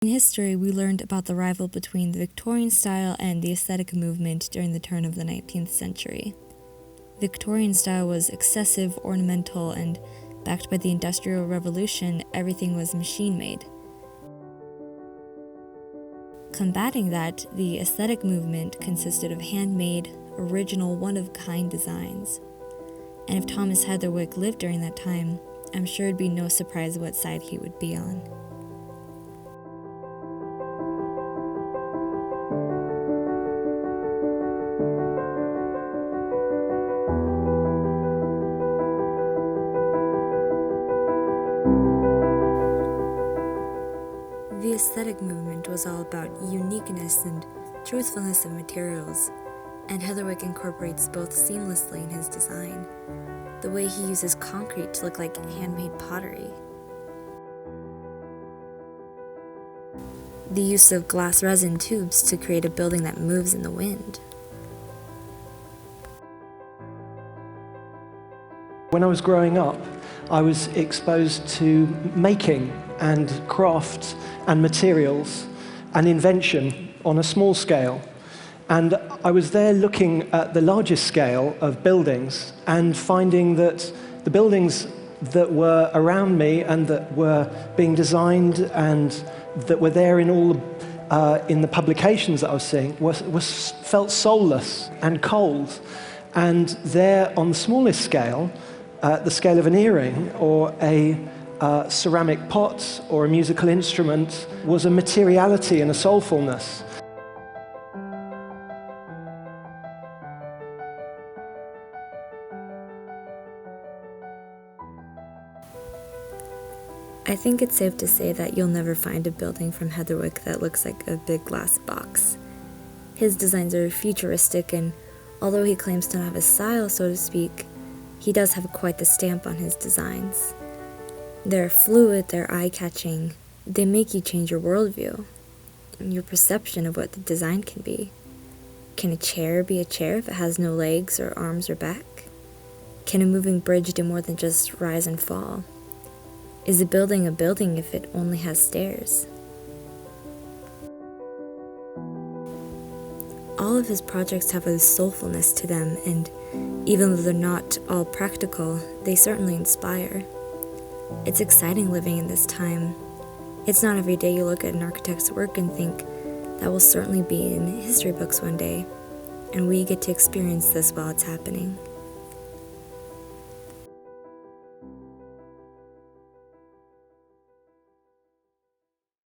In history, we learned about the rival between the Victorian style and the aesthetic movement during the turn of the 19th century. Victorian style was excessive, ornamental, and backed by the Industrial Revolution, everything was machine-made. Combating that, the aesthetic movement consisted of handmade, original, one-of-kind designs. And if Thomas Heatherwick lived during that time, I'm sure it'd be no surprise what side he would be on. The aesthetic movement was all about uniqueness and truthfulness of materials, and Heatherwick incorporates both seamlessly in his design. The way he uses concrete to look like handmade pottery. The use of glass resin tubes to create a building that moves in the wind. When I was growing up, I was exposed to making and craft and materials and invention on a small scale. And I was there looking at the largest scale of buildings and finding that the buildings that were around me and that were being designed and that were there in all in the publications that I was seeing felt soulless and cold. And there on the smallest scale, the scale of an earring or a ceramic pot or a musical instrument, was a materiality and a soulfulness. I think it's safe to say that you'll never find a building from Heatherwick that looks like a big glass box. His designs are futuristic, and although he claims to not have a style, so to speak, he does have quite the stamp on his designs. They're fluid, they're eye-catching, they make you change your worldview, and your perception of what the design can be. Can a chair be a chair if it has no legs or arms or back? Can a moving bridge do more than just rise and fall? Is a building if it only has stairs? All of his projects have a soulfulness to them, and even though they're not all practical, they certainly inspire. It's exciting living in this time. It's not every day you look at an architect's work and think, that will certainly be in history books one day, and we get to experience this while it's happening.